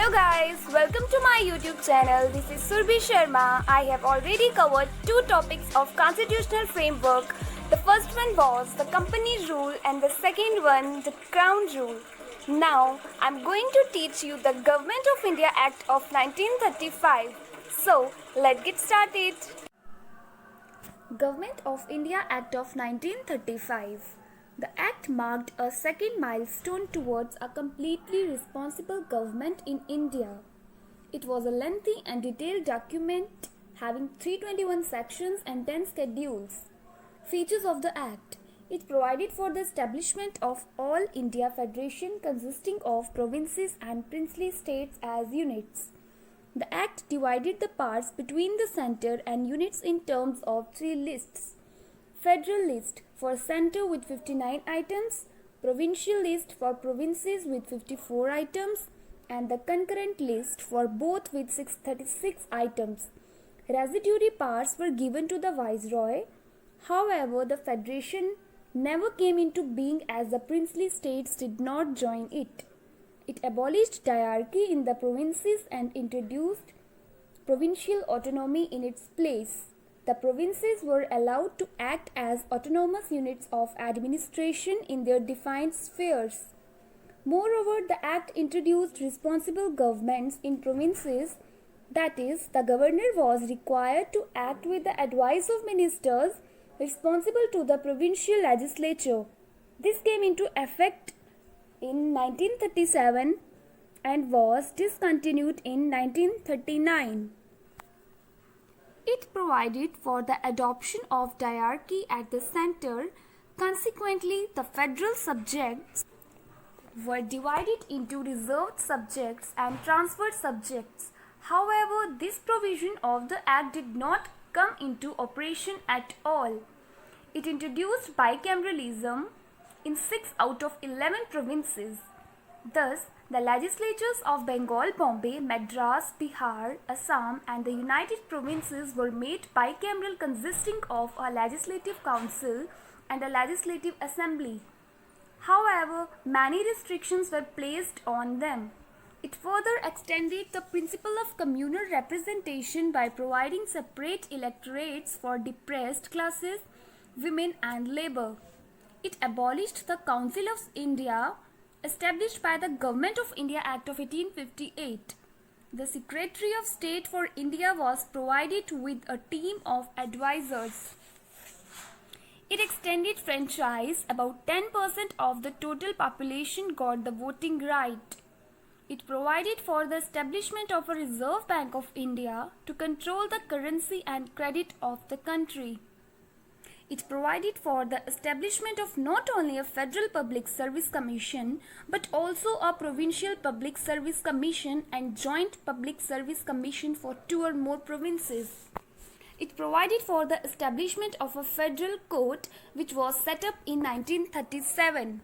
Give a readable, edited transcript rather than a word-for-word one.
Hello guys, welcome to my YouTube channel. This is Surbhi Sharma. I have already covered two topics of constitutional framework. The first one was the company rule and the second one the crown rule. Now I'm going to teach you the Government of India Act of 1935. So let's get started. Government of India Act of 1935. The Act marked a second milestone towards a completely responsible government in India. It was a lengthy and detailed document having 321 sections and 10 schedules. Features of the Act. It provided for the establishment of All India Federation consisting of provinces and princely states as units. The Act divided the parts between the centre and units in terms of three lists. Federal list for centre with 59 items, provincial list for provinces with 54 items, and the concurrent list for both with 636 items. Residuary parts were given to the Viceroy. However, the Federation never came into being as the princely states did not join it. It abolished diarchy in the provinces and introduced provincial autonomy in its place. The provinces were allowed to act as autonomous units of administration in their defined spheres. Moreover, the Act introduced responsible governments in provinces, that is, the governor was required to act with the advice of ministers responsible to the provincial legislature. This came into effect in 1937 and was discontinued in 1939. It provided for the adoption of diarchy at the centre. Consequently, the federal subjects were divided into reserved subjects and transferred subjects. However, this provision of the Act did not come into operation at all. It introduced bicameralism in 6 out of 11 provinces. Thus, the legislatures of Bengal, Bombay, Madras, Bihar, Assam and the United Provinces were made bicameral consisting of a legislative council and a legislative assembly. However, many restrictions were placed on them. It further extended the principle of communal representation by providing separate electorates for depressed classes, women and labour. It abolished the Council of India established by the Government of India Act of 1858. The Secretary of State for India was provided with a team of advisors. It extended franchise. About 10% of the total population got the voting right. It provided for the establishment of a Reserve Bank of India to control the currency and credit of the country. It provided for the establishment of not only a Federal Public Service Commission but also a Provincial Public Service Commission and Joint Public Service Commission for 2 or more provinces. It provided for the establishment of a federal court which was set up in 1937.